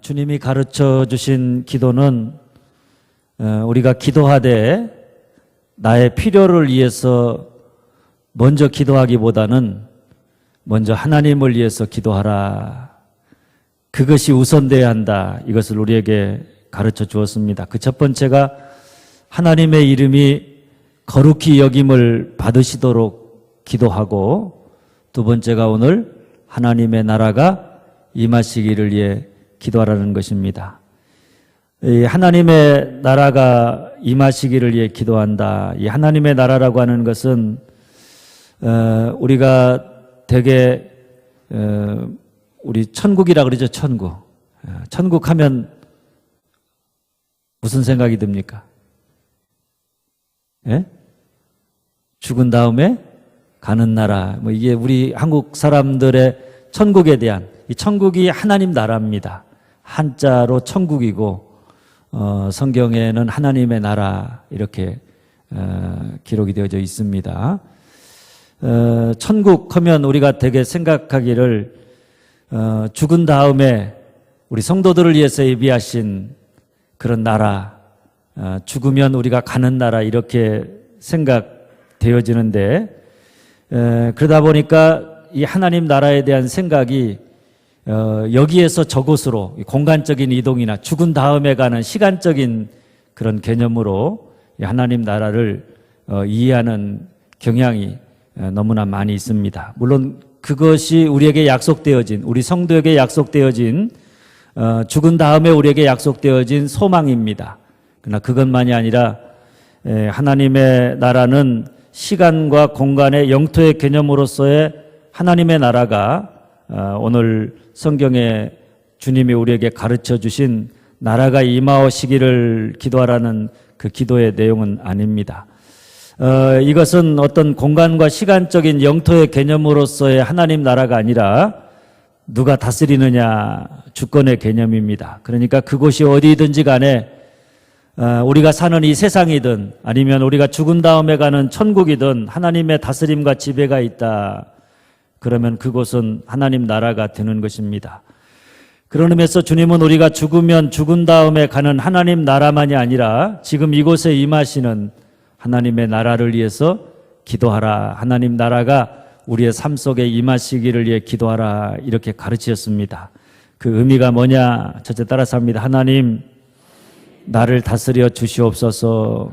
주님이 가르쳐 주신 기도는 우리가 기도하되 나의 필요를 위해서 먼저 기도하기보다는 먼저 하나님을 위해서 기도하라. 그것이 우선돼야 한다. 이것을 우리에게 가르쳐 주었습니다. 그 첫 번째가 하나님의 이름이 거룩히 여김을 받으시도록 기도하고, 두 번째가 오늘 하나님의 나라가 임하시기를 위해 기도하라는 것입니다. 이 하나님의 나라가 임하시기를 위해 기도한다. 이 하나님의 나라라고 하는 것은 우리가 되게 우리 천국이라 그러죠. 천국 하면 무슨 생각이 듭니까? 예? 죽은 다음에 가는 나라. 뭐 이게 우리 한국 사람들의 천국에 대한, 이 천국이 하나님 나라입니다. 한자로 천국이고 성경에는 하나님의 나라 이렇게 기록이 되어져 있습니다. 천국 하면 우리가 되게 생각하기를 죽은 다음에 우리 성도들을 위해서 예비하신 그런 나라, 죽으면 우리가 가는 나라 이렇게 생각되어지는데, 그러다 보니까 이 하나님 나라에 대한 생각이 여기에서 저곳으로 공간적인 이동이나 죽은 다음에 가는 시간적인 그런 개념으로 하나님 나라를 이해하는 경향이 너무나 많이 있습니다. 물론 그것이 우리에게 약속되어진, 우리 성도에게 약속되어진, 죽은 다음에 우리에게 약속되어진 소망입니다. 그러나 그것만이 아니라 하나님의 나라는 시간과 공간의 영토의 개념으로서의 하나님의 나라가 오늘 성경에 주님이 우리에게 가르쳐 주신 나라가 임하시기를 기도하라는 그 기도의 내용은 아닙니다. 이것은 어떤 공간과 시간적인 영토의 개념으로서의 하나님 나라가 아니라 누가 다스리느냐 주권의 개념입니다. 그러니까 그곳이 어디든지 간에 우리가 사는 이 세상이든 아니면 우리가 죽은 다음에 가는 천국이든 하나님의 다스림과 지배가 있다. 그러면 그곳은 하나님 나라가 되는 것입니다. 그런 의미에서 주님은 우리가 죽으면 죽은 다음에 가는 하나님 나라만이 아니라 지금 이곳에 임하시는 하나님의 나라를 위해서 기도하라. 하나님 나라가 우리의 삶 속에 임하시기를 위해 기도하라. 이렇게 가르치셨습니다. 그 의미가 뭐냐? 첫째 따라서 합니다. 하나님, 나를 다스려 주시옵소서.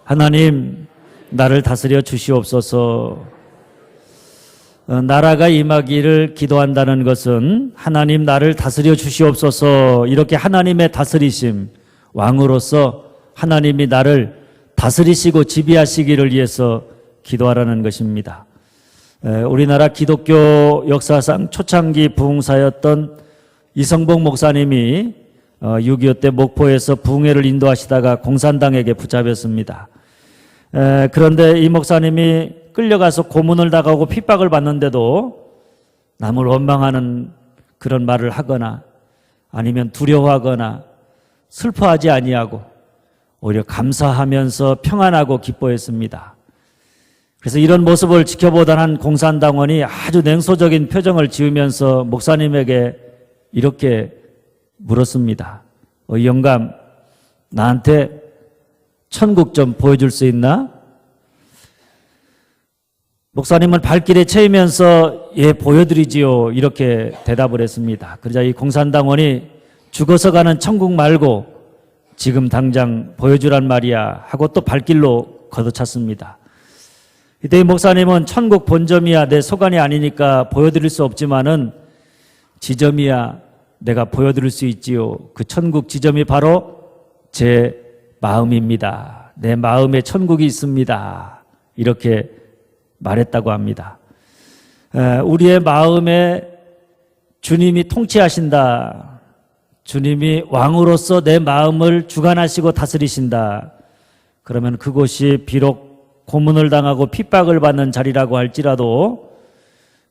하나님, 나를 다스려 주시옵소서. 나라가 임하기를 기도한다는 것은 하나님 나를 다스려 주시옵소서, 이렇게 하나님의 다스리심, 왕으로서 하나님이 나를 다스리시고 지배하시기를 위해서 기도하라는 것입니다. 우리나라 기독교 역사상 초창기 부흥사였던 이성복 목사님이 6.25 때 목포에서 부흥회를 인도하시다가 공산당에게 붙잡혔습니다. 그런데 이 목사님이 끌려가서 고문을 당하고 핍박을 받는데도 남을 원망하는 그런 말을 하거나 아니면 두려워하거나 슬퍼하지 아니하고 오히려 감사하면서 평안하고 기뻐했습니다. 그래서 이런 모습을 지켜보던 한 공산당원이 아주 냉소적인 표정을 지으면서 목사님에게 이렇게 물었습니다. 영감, 나한테 천국 좀 보여줄 수 있나? 목사님은 발길에 채이면서 예, 보여드리지요. 이렇게 대답을 했습니다. 그러자 이 공산당원이 죽어서 가는 천국 말고 지금 당장 보여주란 말이야 하고 또 발길로 걷어찼습니다. 이때 이 목사님은 천국 본점이야 내 소관이 아니니까 보여드릴 수 없지만은 지점이야 내가 보여드릴 수 있지요. 그 천국 지점이 바로 제 마음입니다. 내 마음에 천국이 있습니다. 이렇게 말했다고 합니다. 우리의 마음에 주님이 통치하신다. 주님이 왕으로서 내 마음을 주관하시고 다스리신다. 그러면 그곳이 비록 고문을 당하고 핍박을 받는 자리라고 할지라도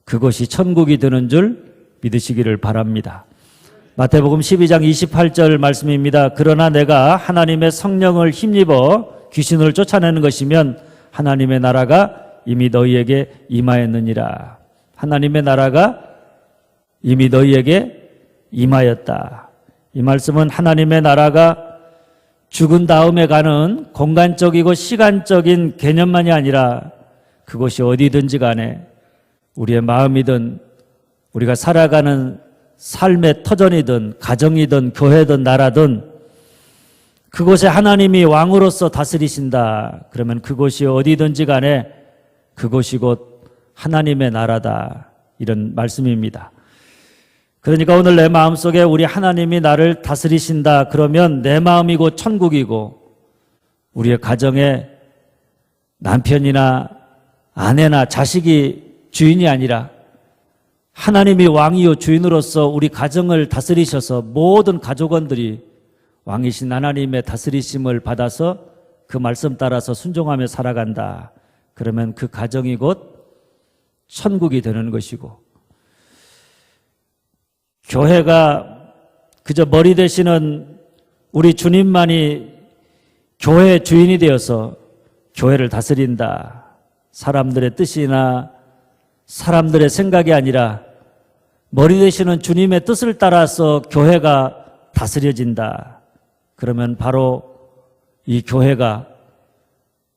그것이 천국이 되는 줄 믿으시기를 바랍니다. 마태복음 12장 28절 말씀입니다. 그러나 내가 하나님의 성령을 힘입어 귀신을 쫓아내는 것이면 하나님의 나라가 이미 너희에게 임하였느니라. 하나님의 나라가 이미 너희에게 임하였다. 이 말씀은 하나님의 나라가 죽은 다음에 가는 공간적이고 시간적인 개념만이 아니라 그것이 어디든지 간에 우리의 마음이든 우리가 살아가는 삶의 터전이든 가정이든 교회든 나라든 그곳에 하나님이 왕으로서 다스리신다. 그러면 그곳이 어디든지 간에 그곳이 곧 하나님의 나라다. 이런 말씀입니다. 그러니까 오늘 내 마음속에 우리 하나님이 나를 다스리신다. 그러면 내 마음이 곧 천국이고 우리의 가정에 남편이나 아내나 자식이 주인이 아니라 하나님이 왕이요 주인으로서 우리 가정을 다스리셔서 모든 가족원들이 왕이신 하나님의 다스리심을 받아서 그 말씀 따라서 순종하며 살아간다. 그러면 그 가정이 곧 천국이 되는 것이고 교회가 그저 머리 되시는 우리 주님만이 교회의 주인이 되어서 교회를 다스린다. 사람들의 뜻이나 사람들의 생각이 아니라 머리 되시는 주님의 뜻을 따라서 교회가 다스려진다. 그러면 바로 이 교회가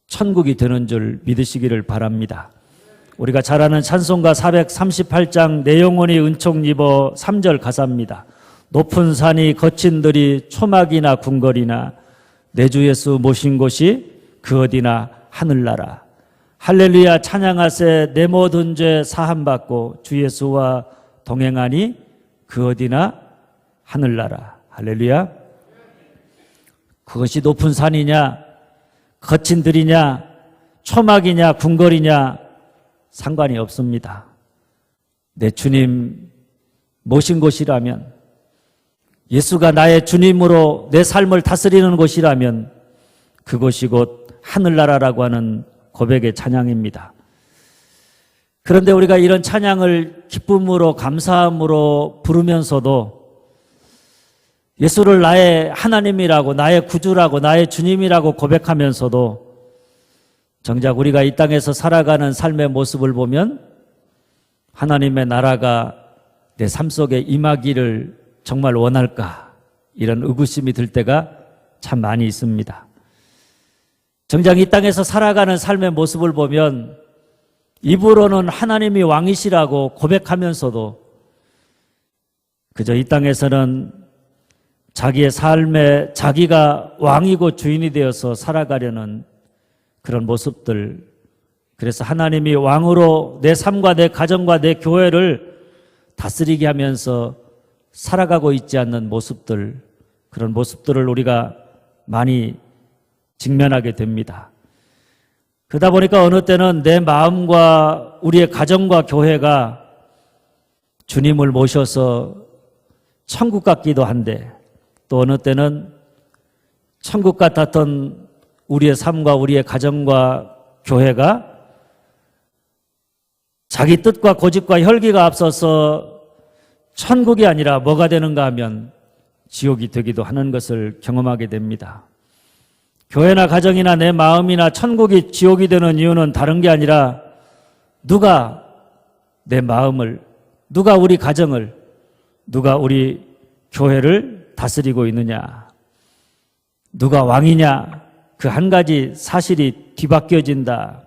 천국이 되는 줄 믿으시기를 바랍니다. 우리가 잘 아는 찬송가 438장 내 영혼이 은총 입어 3절 가사입니다. 높은 산이 거친 들이 초막이나 궁궐이나 내 주 예수 모신 곳이 그 어디나 하늘나라. 할렐루야 찬양하세 내 모든 죄 사함받고 주 예수와 동행하니 그 어디나 하늘나라. 할렐루야. 그것이 높은 산이냐 거친 들이냐 초막이냐 궁궐이냐 상관이 없습니다. 내 주님 모신 곳이라면 예수가 나의 주님으로 내 삶을 다스리는 곳이라면 그곳이 곧 하늘나라라고 하는 고백의 찬양입니다. 그런데 우리가 이런 찬양을 기쁨으로 감사함으로 부르면서도 예수를 나의 하나님이라고 나의 구주라고 나의 주님이라고 고백하면서도 정작 우리가 이 땅에서 살아가는 삶의 모습을 보면 하나님의 나라가 내 삶 속에 임하기를 정말 원할까 이런 의구심이 들 때가 참 많이 있습니다. 정작 이 땅에서 살아가는 삶의 모습을 보면 입으로는 하나님이 왕이시라고 고백하면서도 그저 이 땅에서는 자기의 삶에 자기가 왕이고 주인이 되어서 살아가려는 그런 모습들. 그래서 하나님이 왕으로 내 삶과 내 가정과 내 교회를 다스리게 하면서 살아가고 있지 않는 모습들, 그런 모습들을 우리가 많이 직면하게 됩니다. 그러다 보니까 어느 때는 내 마음과 우리의 가정과 교회가 주님을 모셔서 천국 같기도 한데 또 어느 때는 천국 같았던 우리의 삶과 우리의 가정과 교회가 자기 뜻과 고집과 혈기가 앞서서 천국이 아니라 뭐가 되는가 하면 지옥이 되기도 하는 것을 경험하게 됩니다. 교회나 가정이나 내 마음이나 천국이 지옥이 되는 이유는 다른 게 아니라 누가 내 마음을, 누가 우리 가정을, 누가 우리 교회를 다스리고 있느냐, 누가 왕이냐, 그 한 가지 사실이 뒤바뀌어진다.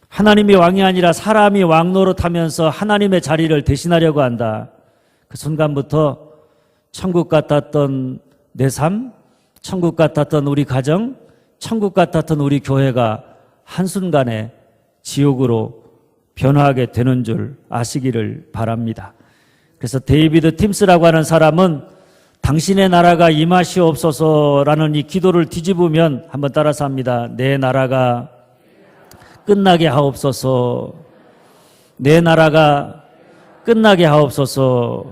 하나님이 왕이 아니라 사람이 왕 노릇하면서 하나님의 자리를 대신하려고 한다. 그 순간부터 천국 같았던 내 삶, 천국 같았던 우리 가정, 천국 같았던 우리 교회가 한순간에 지옥으로 변화하게 되는 줄 아시기를 바랍니다. 그래서 데이비드 팀스라고 하는 사람은 당신의 나라가 임하시옵소서라는 이 기도를 뒤집으면 한번 따라서 합니다. 내 나라가 끝나게 하옵소서. 내 나라가 끝나게 하옵소서.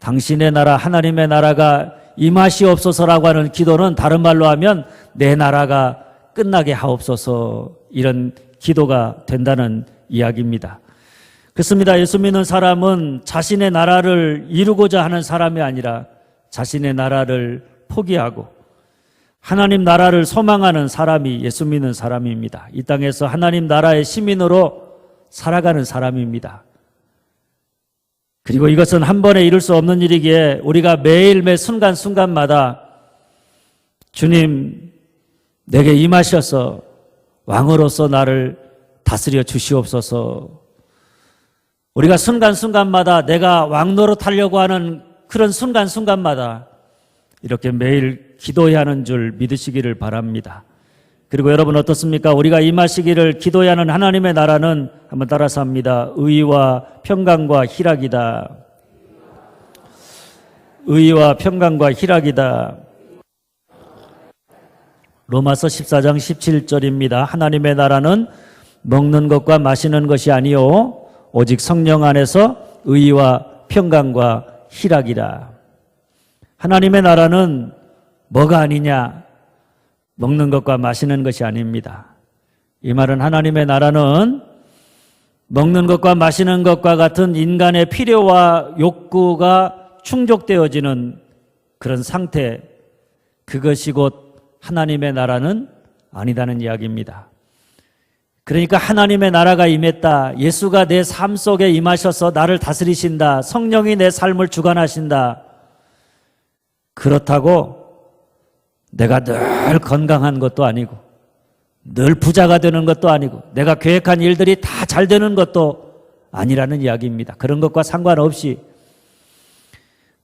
당신의 나라, 하나님의 나라가 임하시옵소서라고 하는 기도는 다른 말로 하면 내 나라가 끝나게 하옵소서, 이런 기도가 된다는 이야기입니다. 그렇습니다. 예수 믿는 사람은 자신의 나라를 이루고자 하는 사람이 아니라 자신의 나라를 포기하고 하나님 나라를 소망하는 사람이 예수 믿는 사람입니다. 이 땅에서 하나님 나라의 시민으로 살아가는 사람입니다. 그리고 이것은 한 번에 이룰 수 없는 일이기에 우리가 매일 매 순간순간마다 주님 내게 임하셔서 왕으로서 나를 다스려 주시옵소서, 우리가 순간순간마다 내가 왕 노릇하려고 하는 그런 순간순간마다 이렇게 매일 기도해야 하는 줄 믿으시기를 바랍니다. 그리고 여러분 어떻습니까? 우리가 임하시기를 기도해야 하는 하나님의 나라는, 한번 따라서 합니다. 의와 평강과 희락이다. 의와 평강과 희락이다. 로마서 14장 17절입니다. 하나님의 나라는 먹는 것과 마시는 것이 아니요 오직 성령 안에서 의와 평강과 희락이라. 하나님의 나라는 뭐가 아니냐? 먹는 것과 마시는 것이 아닙니다. 이 말은 하나님의 나라는 먹는 것과 마시는 것과 같은 인간의 필요와 욕구가 충족되어지는 그런 상태, 그것이 곧 하나님의 나라는 아니다는 이야기입니다. 그러니까 하나님의 나라가 임했다, 예수가 내 삶 속에 임하셔서 나를 다스리신다, 성령이 내 삶을 주관하신다, 그렇다고 내가 늘 건강한 것도 아니고 늘 부자가 되는 것도 아니고 내가 계획한 일들이 다 잘 되는 것도 아니라는 이야기입니다. 그런 것과 상관없이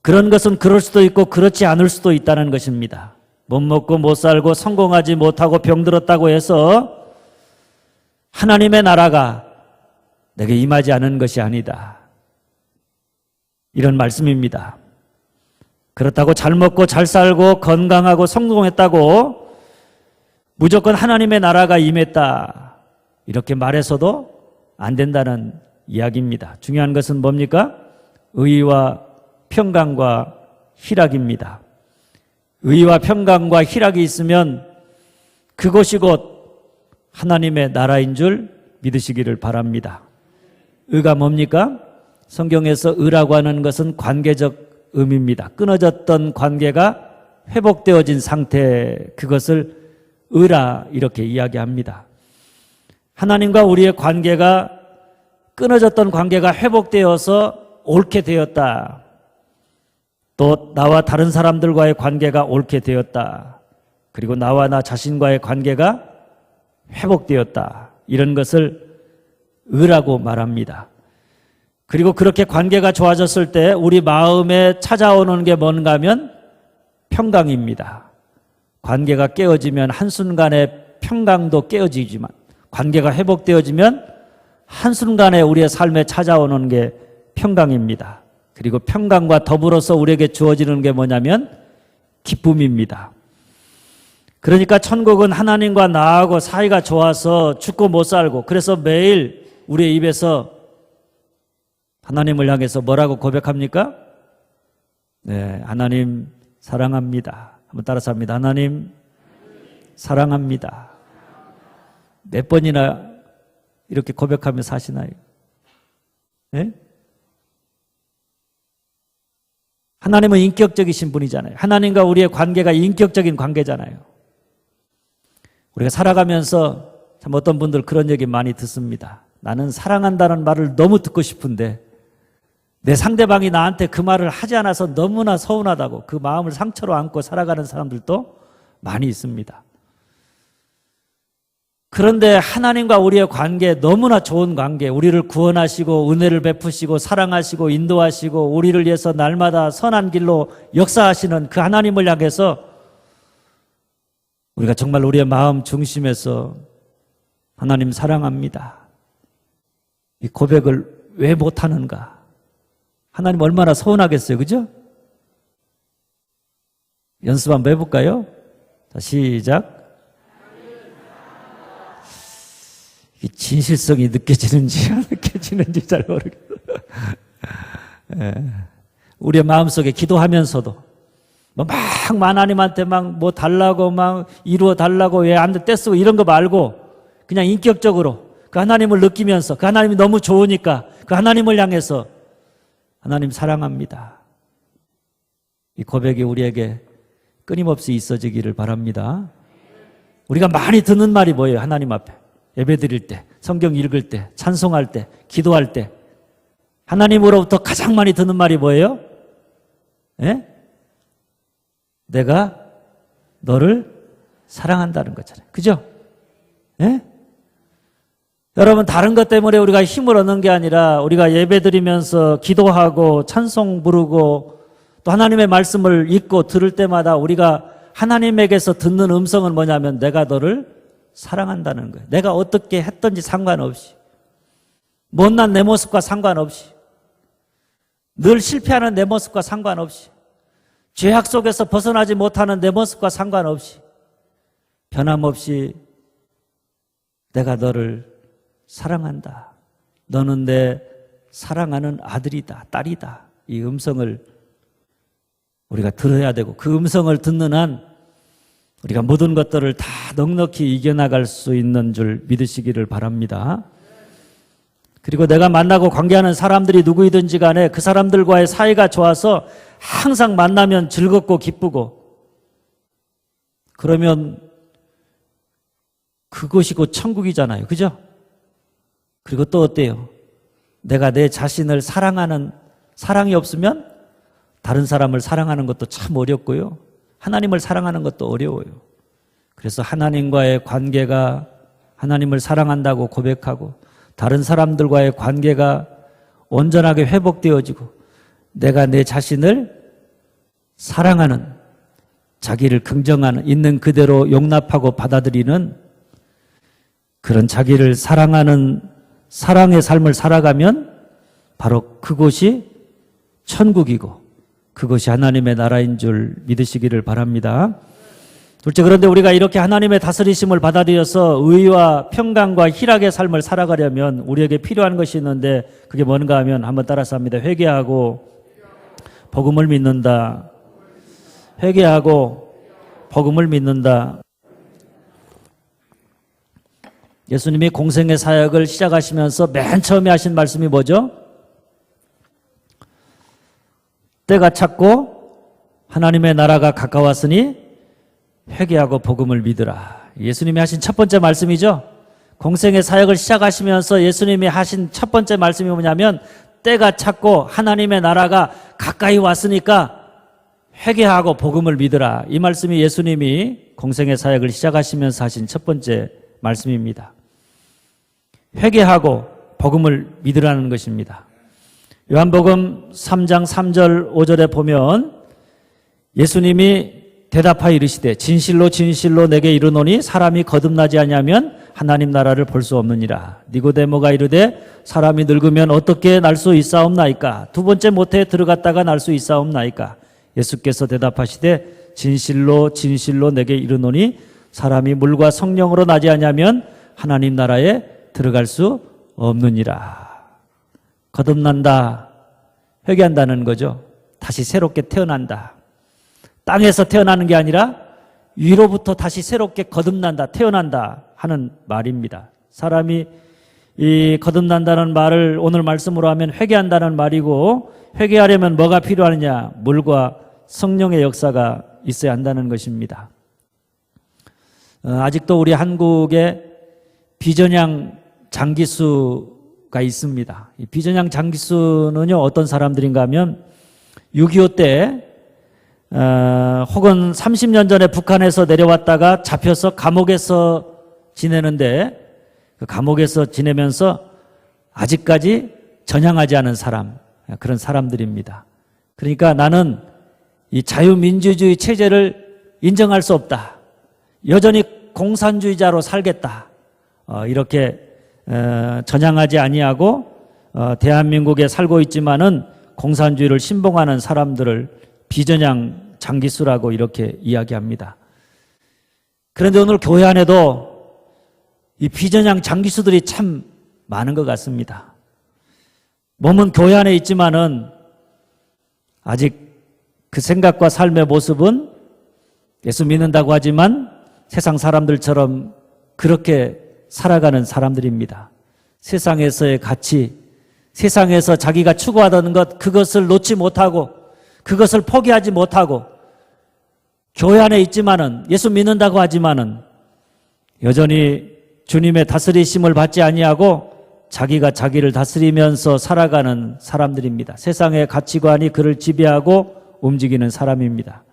그런 것은 그럴 수도 있고 그렇지 않을 수도 있다는 것입니다. 못 먹고 못 살고 성공하지 못하고 병들었다고 해서 하나님의 나라가 내게 임하지 않은 것이 아니다, 이런 말씀입니다. 그렇다고 잘 먹고 잘 살고 건강하고 성공했다고 무조건 하나님의 나라가 임했다, 이렇게 말해서도 안 된다는 이야기입니다. 중요한 것은 뭡니까? 의와 평강과 희락입니다. 의와 평강과 희락이 있으면 그것이 곧 하나님의 나라인 줄 믿으시기를 바랍니다. 의가 뭡니까? 성경에서 의라고 하는 것은 관계적 의미입니다. 끊어졌던 관계가 회복되어진 상태, 그것을 의라 이렇게 이야기합니다. 하나님과 우리의 관계가, 끊어졌던 관계가 회복되어서 옳게 되었다, 또 나와 다른 사람들과의 관계가 옳게 되었다, 그리고 나와 나 자신과의 관계가 회복되었다, 이런 것을 의라고 말합니다. 그리고 그렇게 관계가 좋아졌을 때 우리 마음에 찾아오는 게 뭔가 하면 평강입니다. 관계가 깨어지면 한순간에 평강도 깨어지지만 관계가 회복되어지면 한순간에 우리의 삶에 찾아오는 게 평강입니다. 그리고 평강과 더불어서 우리에게 주어지는 게 뭐냐면 기쁨입니다. 그러니까 천국은 하나님과 나하고 사이가 좋아서 죽고 못 살고, 그래서 매일 우리의 입에서 하나님을 향해서 뭐라고 고백합니까? 네, 하나님 사랑합니다. 한번 따라서 합니다. 하나님 사랑합니다. 몇 번이나 이렇게 고백하며 사시나요? 네? 하나님은 인격적이신 분이잖아요. 하나님과 우리의 관계가 인격적인 관계잖아요. 우리가 살아가면서 참 어떤 분들 그런 얘기 많이 듣습니다. 나는 사랑한다는 말을 너무 듣고 싶은데 내 상대방이 나한테 그 말을 하지 않아서 너무나 서운하다고 그 마음을 상처로 안고 살아가는 사람들도 많이 있습니다. 그런데 하나님과 우리의 관계, 너무나 좋은 관계, 우리를 구원하시고 은혜를 베푸시고 사랑하시고 인도하시고 우리를 위해서 날마다 선한 길로 역사하시는 그 하나님을 향해서 우리가 정말 우리의 마음 중심에서 하나님 사랑합니다, 이 고백을 왜 못하는가? 하나님 얼마나 서운하겠어요, 그죠? 연습 한번 해볼까요? 자, 시작. 이 진실성이 느껴지는지 안 느껴지는지 잘 모르겠어요. 우리의 마음속에 기도하면서도 막 하나님한테 막 뭐 달라고 막 이루어 달라고 왜 안 돼 떼쓰고 이런 거 말고 그냥 인격적으로 그 하나님을 느끼면서 그 하나님이 너무 좋으니까 그 하나님을 향해서 하나님 사랑합니다. 이 고백이 우리에게 끊임없이 있어지기를 바랍니다. 우리가 많이 듣는 말이 뭐예요? 하나님 앞에 예배 드릴 때, 성경 읽을 때, 찬송할 때, 기도할 때 하나님으로부터 가장 많이 듣는 말이 뭐예요? 예? 내가 너를 사랑한다는 거잖아요. 그죠? 예? 여러분 다른 것 때문에 우리가 힘을 얻는 게 아니라 우리가 예배드리면서 기도하고 찬송 부르고 또 하나님의 말씀을 읽고 들을 때마다 우리가 하나님에게서 듣는 음성은 뭐냐면 내가 너를 사랑한다는 거예요. 내가 어떻게 했든지 상관없이 못난 내 모습과 상관없이 늘 실패하는 내 모습과 상관없이 죄악 속에서 벗어나지 못하는 내 모습과 상관없이 변함없이 내가 너를 사랑한다. 너는 내 사랑하는 아들이다, 딸이다. 이 음성을 우리가 들어야 되고 그 음성을 듣는 한 우리가 모든 것들을 다 넉넉히 이겨나갈 수 있는 줄 믿으시기를 바랍니다. 그리고 내가 만나고 관계하는 사람들이 누구이든지 간에 그 사람들과의 사이가 좋아서 항상 만나면 즐겁고 기쁘고 그러면 그것이 곧 천국이잖아요. 그죠? 그리고 또 어때요? 내가 내 자신을 사랑하는 사랑이 없으면 다른 사람을 사랑하는 것도 참 어렵고요. 하나님을 사랑하는 것도 어려워요. 그래서 하나님과의 관계가 하나님을 사랑한다고 고백하고 다른 사람들과의 관계가 온전하게 회복되어지고 내가 내 자신을 사랑하는 자기를 긍정하는 있는 그대로 용납하고 받아들이는 그런 자기를 사랑하는 사랑의 삶을 살아가면 바로 그곳이 천국이고 그것이 하나님의 나라인 줄 믿으시기를 바랍니다. 둘째, 그런데 우리가 이렇게 하나님의 다스리심을 받아들여서 의와 평강과 희락의 삶을 살아가려면 우리에게 필요한 것이 있는데 그게 뭔가 하면 한번 따라서 합니다. 회개하고 복음을 믿는다. 회개하고 복음을 믿는다. 예수님이 공생의 사역을 시작하시면서 맨 처음에 하신 말씀이 뭐죠? 때가 찼고 하나님의 나라가 가까웠으니 회개하고 복음을 믿으라. 예수님이 하신 첫 번째 말씀이죠. 공생의 사역을 시작하시면서 예수님이 하신 첫 번째 말씀이 뭐냐면 때가 찼고 하나님의 나라가 가까이 왔으니까 회개하고 복음을 믿으라. 이 말씀이 예수님이 공생의 사역을 시작하시면서 하신 첫 번째 말씀입니다. 회개하고 복음을 믿으라는 것입니다. 요한복음 3장 3절 5절에 보면 예수님이 대답하여 이르시되 진실로 진실로 내게 이르노니 사람이 거듭나지 아니하면 하나님 나라를 볼 수 없느니라. 니고데모가 이르되 사람이 늙으면 어떻게 날 수 있사옵나이까? 두 번째 모태에 들어갔다가 날 수 있사옵나이까? 예수께서 대답하시되 진실로 진실로 내게 이르노니 사람이 물과 성령으로 나지 아니하면 하나님 나라에 들어갈 수 없느니라. 거듭난다. 회개한다는 거죠. 다시 새롭게 태어난다. 땅에서 태어나는 게 아니라 위로부터 다시 새롭게 거듭난다, 태어난다 하는 말입니다. 사람이 이 거듭난다는 말을 오늘 말씀으로 하면 회개한다는 말이고 회개하려면 뭐가 필요하느냐? 물과 성령의 역사가 있어야 한다는 것입니다. 아직도 우리 한국에 비전향 장기수가 있습니다. 이 비전향 장기수는요 어떤 사람들인가 하면 6.25 때 혹은 30년 전에 북한에서 내려왔다가 잡혀서 감옥에서 지내는데 그 감옥에서 지내면서 아직까지 전향하지 않은 사람, 그런 사람들입니다. 그러니까 나는 이 자유민주주의 체제를 인정할 수 없다. 여전히 공산주의자로 살겠다. 이렇게 전향하지 아니하고 대한민국에 살고 있지만은 공산주의를 신봉하는 사람들을 비전향 장기수라고 이렇게 이야기합니다. 그런데 오늘 교회 안에도 이 비전향 장기수들이 참 많은 것 같습니다. 몸은 교회 안에 있지만은 아직 그 생각과 삶의 모습은 예수 믿는다고 하지만 세상 사람들처럼 그렇게 살아가는 사람들입니다. 세상에서의 가치, 세상에서 자기가 추구하던 것, 그것을 놓지 못하고 그것을 포기하지 못하고 교회 안에 있지만은 예수 믿는다고 하지만은 여전히 주님의 다스리심을 받지 아니하고 자기가 자기를 다스리면서 살아가는 사람들입니다. 세상의 가치관이 그를 지배하고 움직이는 사람입니다.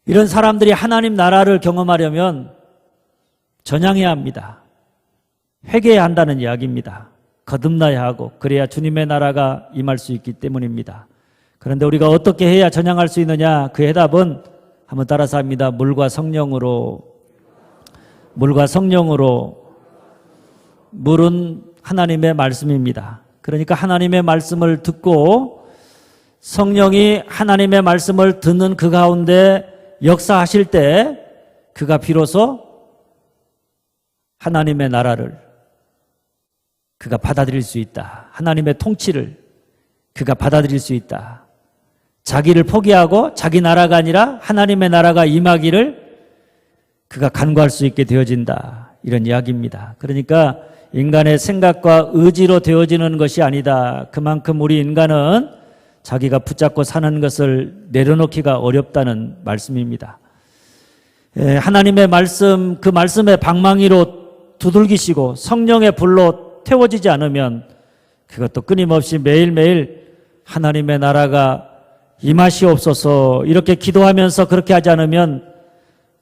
이런 사람들이 하나님 나라를 경험하려면 전향해야 합니다. 회개해야 한다는 이야기입니다. 거듭나야 하고 그래야 주님의 나라가 임할 수 있기 때문입니다. 그런데 우리가 어떻게 해야 전향할 수 있느냐? 그 해답은 한번 따라서 합니다. 물과 성령으로. 물은 하나님의 말씀입니다. 그러니까 하나님의 말씀을 듣고 성령이 하나님의 말씀을 듣는 그 가운데 역사하실 때 그가 비로소 하나님의 나라를 그가 받아들일 수 있다. 하나님의 통치를 그가 받아들일 수 있다. 자기를 포기하고 자기 나라가 아니라 하나님의 나라가 임하기를 그가 간구할 수 있게 되어진다. 이런 이야기입니다. 그러니까 인간의 생각과 의지로 되어지는 것이 아니다. 그만큼 우리 인간은 자기가 붙잡고 사는 것을 내려놓기가 어렵다는 말씀입니다. 하나님의 말씀, 그 말씀의 방망이로 두들기시고 성령의 불로 태워지지 않으면 그것도 끊임없이 매일매일 하나님의 나라가 임하시옵소서 이렇게 기도하면서 그렇게 하지 않으면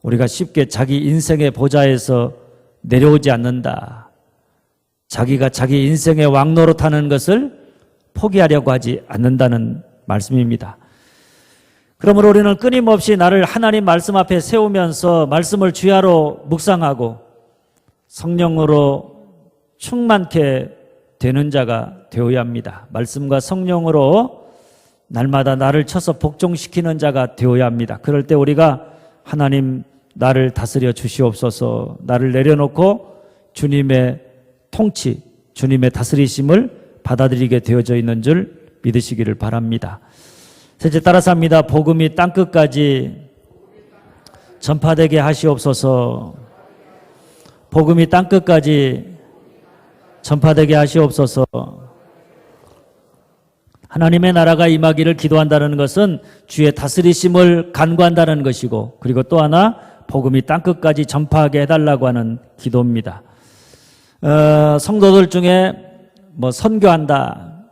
우리가 쉽게 자기 인생의 보좌에서 내려오지 않는다. 자기가 자기 인생의 왕노로 타는 것을 포기하려고 하지 않는다는 말씀입니다. 그러므로 우리는 끊임없이 나를 하나님 말씀 앞에 세우면서 말씀을 주야로 묵상하고 성령으로 충만케 되는 자가 되어야 합니다. 말씀과 성령으로 날마다 나를 쳐서 복종시키는 자가 되어야 합니다. 그럴 때 우리가 하나님 나를 다스려 주시옵소서, 나를 내려놓고 주님의 통치, 주님의 다스리심을 받아들이게 되어져 있는 줄 믿으시기를 바랍니다. 셋째, 따라서 합니다. 복음이 땅끝까지 전파되게 하시옵소서. 복음이 땅끝까지 전파되게 하시옵소서. 하나님의 나라가 임하기를 기도한다는 것은 주의 다스리심을 간구한다는 것이고, 그리고 또 하나 복음이 땅끝까지 전파하게 해달라고 하는 기도입니다. 성도들 중에 선교한다.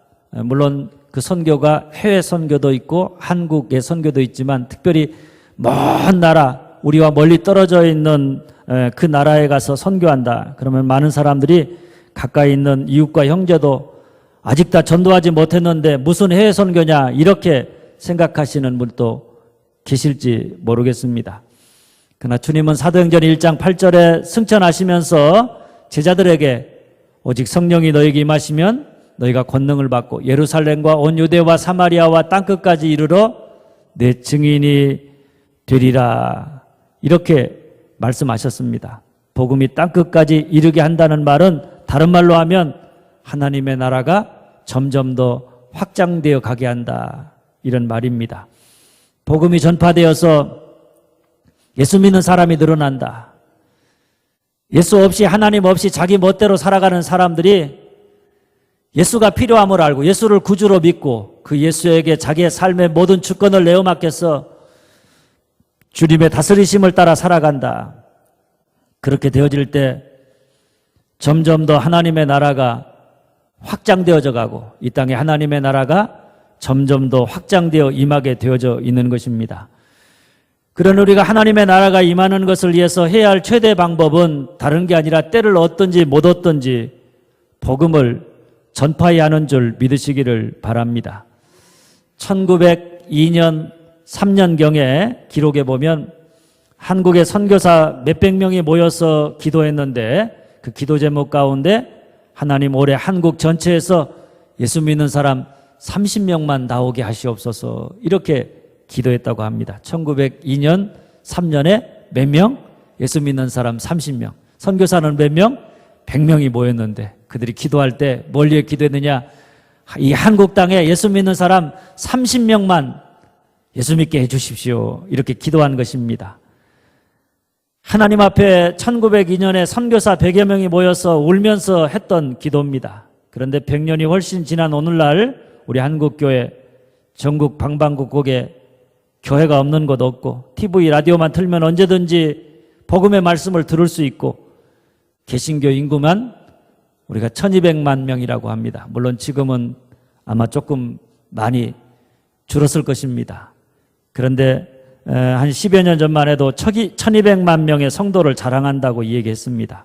물론 그 선교가 해외 선교도 있고 한국의 선교도 있지만 특별히 먼 나라, 우리와 멀리 떨어져 있는 그 나라에 가서 선교한다. 그러면 많은 사람들이 가까이 있는 이웃과 형제도 아직 다 전도하지 못했는데 무슨 해외 선교냐 이렇게 생각하시는 분도 계실지 모르겠습니다. 그러나 주님은 사도행전 1장 8절에 승천하시면서 제자들에게 오직 성령이 너에게 임하시면 너희가 권능을 받고 예루살렘과 온 유대와 사마리아와 땅끝까지 이르러 내 증인이 되리라 이렇게 말씀하셨습니다. 복음이 땅끝까지 이르게 한다는 말은 다른 말로 하면 하나님의 나라가 점점 더 확장되어 가게 한다 이런 말입니다. 복음이 전파되어서 예수 믿는 사람이 늘어난다. 예수 없이 하나님 없이 자기 멋대로 살아가는 사람들이 예수가 필요함을 알고 예수를 구주로 믿고 그 예수에게 자기의 삶의 모든 주권을 내어 맡겨서 주님의 다스리심을 따라 살아간다. 그렇게 되어질 때 점점 더 하나님의 나라가 확장되어져 가고 이 땅에 하나님의 나라가 점점 더 확장되어 임하게 되어져 있는 것입니다. 그런 우리가 하나님의 나라가 임하는 것을 위해서 해야 할 최대 방법은 다른 게 아니라 때를 얻든지 못 얻든지 복음을 전파해야 하는 줄 믿으시기를 바랍니다. 1902년 3년경에 기록에 보면 한국의 선교사 몇백 명이 모여서 기도했는데 그 기도 제목 가운데 하나님 올해 한국 전체에서 예수 믿는 사람 30명만 나오게 하시옵소서 이렇게 기도했다고 합니다. 1902년 3년에 몇 명? 예수 믿는 사람 30명. 선교사는 몇 명? 100명이 모였는데 그들이 기도할 때 뭘 위해 기도했느냐? 이 한국 땅에 예수 믿는 사람 30명만 예수 믿게 해주십시오. 이렇게 기도한 것입니다. 하나님 앞에 1902년에 선교사 100여 명이 모여서 울면서 했던 기도입니다. 그런데 100년이 훨씬 지난 오늘날 우리 한국교회 전국 방방곡곡에 교회가 없는 곳 없고 TV 라디오만 틀면 언제든지 복음의 말씀을 들을 수 있고 개신교 인구만 우리가 1200만 명이라고 합니다. 물론 지금은 아마 조금 많이 줄었을 것입니다. 그런데 한 10여 년 전만 해도 1200만 명의 성도를 자랑한다고 얘기했습니다.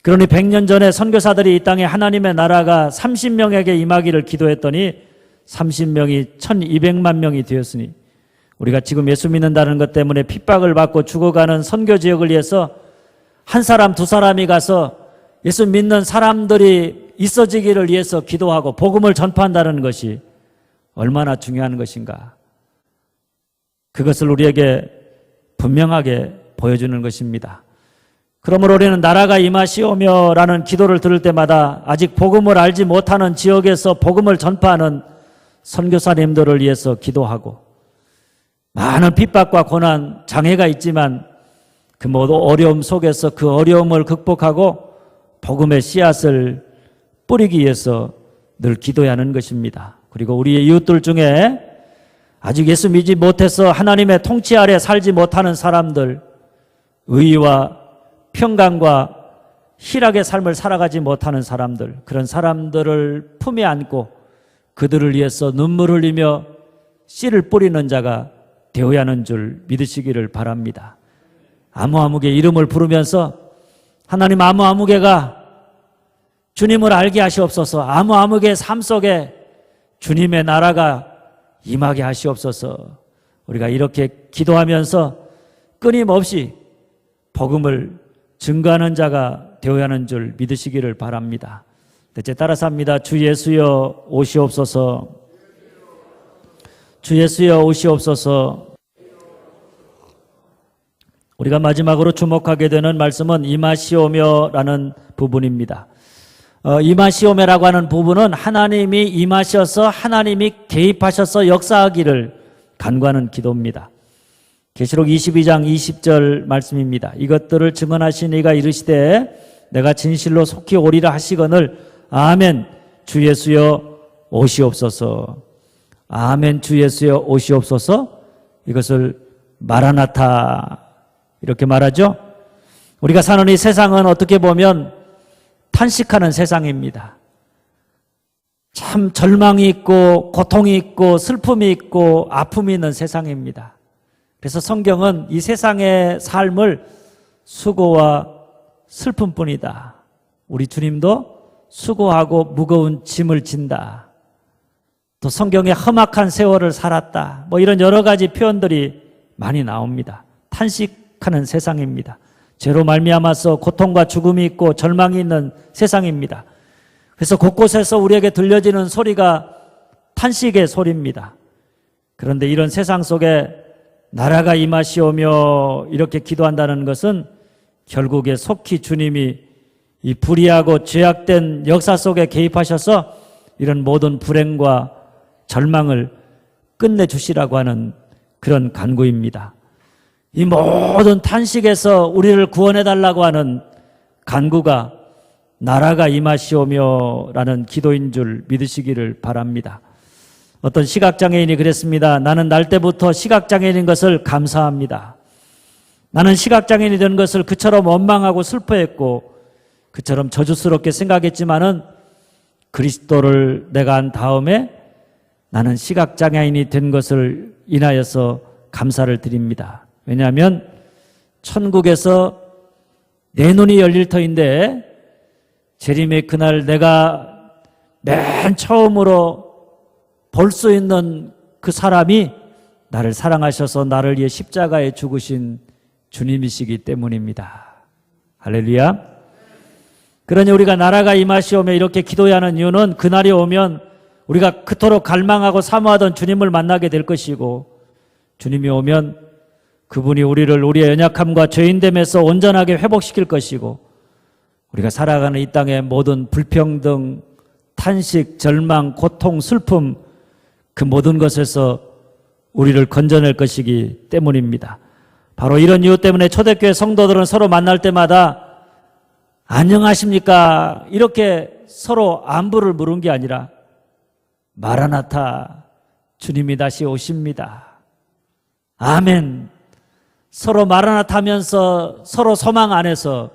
그러니 100년 전에 선교사들이 이 땅에 하나님의 나라가 30명에게 임하기를 기도했더니 30명이 1200만 명이 되었으니 우리가 지금 예수 믿는다는 것 때문에 핍박을 받고 죽어가는 선교 지역을 위해서 한 사람 두 사람이 가서 예수 믿는 사람들이 있어지기를 위해서 기도하고 복음을 전파한다는 것이 얼마나 중요한 것인가. 그것을 우리에게 분명하게 보여주는 것입니다. 그러므로 우리는 나라가 임하시오며 라는 기도를 들을 때마다 아직 복음을 알지 못하는 지역에서 복음을 전파하는 선교사님들을 위해서 기도하고 많은 핍박과 고난, 장애가 있지만 그 모든 어려움 속에서 그 어려움을 극복하고 복음의 씨앗을 뿌리기 위해서 늘 기도해야 하는 것입니다. 그리고 우리의 이웃들 중에 아직 예수 믿지 못해서 하나님의 통치 아래 살지 못하는 사람들, 의와 평강과 희락의 삶을 살아가지 못하는 사람들, 그런 사람들을 품에 안고 그들을 위해서 눈물 흘리며 씨를 뿌리는 자가 되어야 하는 줄 믿으시기를 바랍니다. 아무아무개 이름을 부르면서 하나님 아무아무개가 주님을 알게 하시옵소서. 아무아무개의 삶 속에 주님의 나라가 임하게 하시옵소서. 우리가 이렇게 기도하면서 끊임없이 복음을 증거하는 자가 되어야 하는 줄 믿으시기를 바랍니다. 대체 따라서 합니다. 주 예수여 오시옵소서. 주 예수여 오시옵소서. 우리가 마지막으로 주목하게 되는 말씀은 임하시오며라는 부분입니다. 임하시오며라고 하는 부분은 하나님이 임하셔서 하나님이 개입하셔서 역사하기를 간구하는 기도입니다. 계시록 22장 20절 말씀입니다. 이것들을 증언하신 이가 이르시되 내가 진실로 속히 오리라 하시거늘 아멘 주 예수여 오시옵소서. 아멘 주 예수여 오시옵소서. 이것을 마라나타 이렇게 말하죠. 우리가 사는 이 세상은 어떻게 보면 탄식하는 세상입니다. 참 절망이 있고 고통이 있고 슬픔이 있고 아픔이 있는 세상입니다. 그래서 성경은 이 세상의 삶을 수고와 슬픔뿐이다. 우리 주님도 수고하고 무거운 짐을 진다. 또 성경에 험악한 세월을 살았다. 뭐 이런 여러 가지 표현들이 많이 나옵니다. 탄식하는 세상입니다. 죄로 말미암아서 고통과 죽음이 있고 절망이 있는 세상입니다. 그래서 곳곳에서 우리에게 들려지는 소리가 탄식의 소리입니다. 그런데 이런 세상 속에 나라가 임하시오며 이렇게 기도한다는 것은 결국에 속히 주님이 이 불의하고 죄악된 역사 속에 개입하셔서 이런 모든 불행과 절망을 끝내주시라고 하는 그런 간구입니다. 이 모든 탄식에서 우리를 구원해달라고 하는 간구가 나라가 임하시오며 라는 기도인 줄 믿으시기를 바랍니다. 어떤 시각장애인이 그랬습니다. 나는 날 때부터 시각장애인인 것을 감사합니다. 나는 시각장애인이 된 것을 그처럼 원망하고 슬퍼했고 그처럼 저주스럽게 생각했지만은 그리스도를 내가 안 다음에 나는 시각장애인이 된 것을 인하여서 감사를 드립니다. 왜냐하면 천국에서 내 눈이 열릴 터인데 재림의 그날 내가 맨 처음으로 볼 수 있는 그 사람이 나를 사랑하셔서 나를 위해 십자가에 죽으신 주님이시기 때문입니다. 할렐루야. 그러니 우리가 나라가 임하시오며 이렇게 기도해야 하는 이유는 그날이 오면 우리가 그토록 갈망하고 사모하던 주님을 만나게 될 것이고 주님이 오면 그분이 우리를 우리의 연약함과 죄인됨에서 온전하게 회복시킬 것이고 우리가 살아가는 이 땅의 모든 불평등, 탄식, 절망, 고통, 슬픔 그 모든 것에서 우리를 건져낼 것이기 때문입니다. 바로 이런 이유 때문에 초대교회 성도들은 서로 만날 때마다 안녕하십니까? 이렇게 서로 안부를 물은 게 아니라 마라나타, 주님이 다시 오십니다. 아멘. 서로 마라나타 하면서 서로 소망 안에서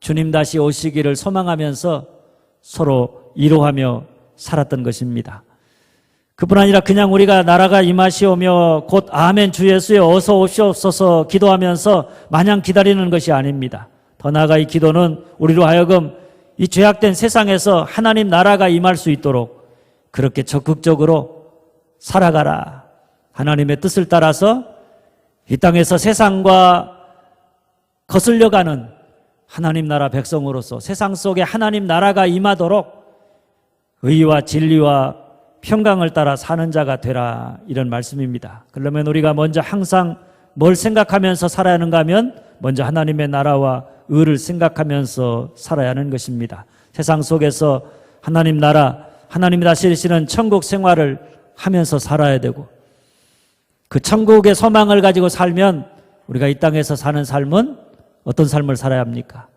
주님 다시 오시기를 소망하면서 서로 위로하며 살았던 것입니다. 그뿐 아니라 그냥 우리가 나라가 임하시오며 곧 아멘 주 예수여 어서 오시옵소서 기도하면서 마냥 기다리는 것이 아닙니다. 더 나아가 이 기도는 우리로 하여금 이 죄악된 세상에서 하나님 나라가 임할 수 있도록 그렇게 적극적으로 살아가라. 하나님의 뜻을 따라서 이 땅에서 세상과 거슬려가는 하나님 나라 백성으로서 세상 속에 하나님 나라가 임하도록 의와 진리와 평강을 따라 사는 자가 되라, 이런 말씀입니다. 그러면 우리가 먼저 항상 뭘 생각하면서 살아야 하는가 하면 먼저 하나님의 나라와 의를 생각하면서 살아야 하는 것입니다. 세상 속에서 하나님 나라, 하나님이 다스리시는 천국 생활을 하면서 살아야 되고 그 천국의 소망을 가지고 살면 우리가 이 땅에서 사는 삶은 어떤 삶을 살아야 합니까?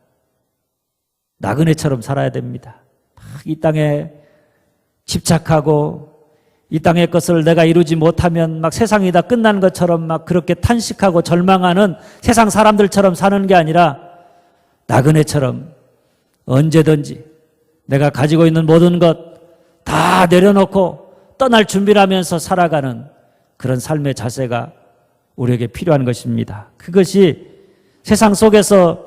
나그네처럼 살아야 됩니다. 이 땅에 집착하고 이 땅의 것을 내가 이루지 못하면 막 세상이 다 끝난 것처럼 막 그렇게 탄식하고 절망하는 세상 사람들처럼 사는 게 아니라 나그네처럼 언제든지 내가 가지고 있는 모든 것 다 내려놓고 떠날 준비를 하면서 살아가는 그런 삶의 자세가 우리에게 필요한 것입니다. 그것이 세상 속에서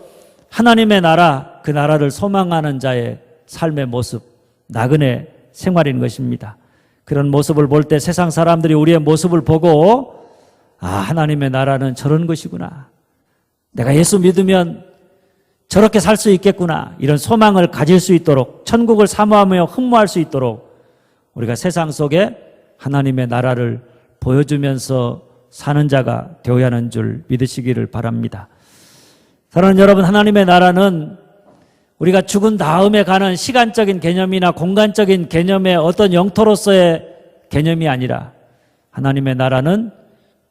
하나님의 나라, 그 나라를 소망하는 자의 삶의 모습, 나그네 생활인 것입니다. 그런 모습을 볼 때 세상 사람들이 우리의 모습을 보고 아, 하나님의 나라는 저런 것이구나. 내가 예수 믿으면 저렇게 살 수 있겠구나. 이런 소망을 가질 수 있도록 천국을 사모하며 흠모할 수 있도록 우리가 세상 속에 하나님의 나라를 보여주면서 사는 자가 되어야 하는 줄 믿으시기를 바랍니다. 사랑하는 여러분, 하나님의 나라는 우리가 죽은 다음에 가는 시간적인 개념이나 공간적인 개념의 어떤 영토로서의 개념이 아니라 하나님의 나라는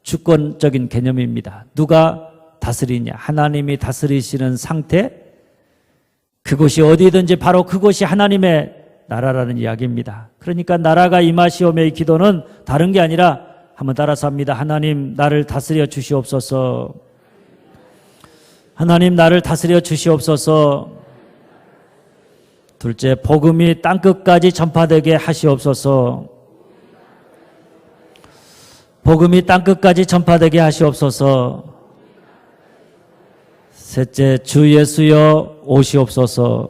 주권적인 개념입니다. 누가 다스리냐? 하나님이 다스리시는 상태, 그곳이 어디든지 바로 그곳이 하나님의 나라라는 이야기입니다. 그러니까 나라가 임하시오며 이 기도는 다른 게 아니라 한번 따라서 합니다. 하나님 나를 다스려 주시옵소서. 하나님 나를 다스려 주시옵소서. 둘째, 복음이 땅끝까지 전파되게 하시옵소서. 복음이 땅끝까지 전파되게 하시옵소서. 셋째, 주 예수여 오시옵소서.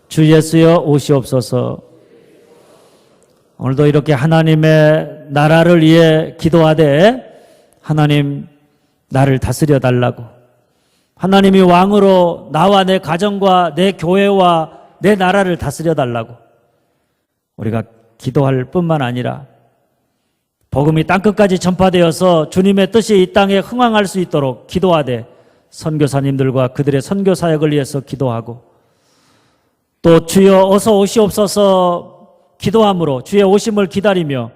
주 예수여 오시옵소서. 오늘도 이렇게 하나님의 나라를 위해 기도하되 하나님 나를 다스려 달라고, 하나님이 왕으로 나와 내 가정과 내 교회와 내 나라를 다스려 달라고 우리가 기도할 뿐만 아니라 복음이 땅끝까지 전파되어서 주님의 뜻이 이 땅에 흥왕할 수 있도록 기도하되 선교사님들과 그들의 선교 사역을 위해서 기도하고 또 주여 어서 오시옵소서 기도함으로 주의 오심을 기다리며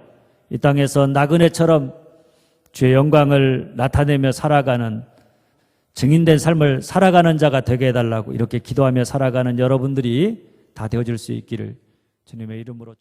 이 땅에서 나그네처럼 주의 영광을 나타내며 살아가는 증인된 삶을 살아가는 자가 되게 해달라고 이렇게 기도하며 살아가는 여러분들이 다 되어질 수 있기를 주님의 이름으로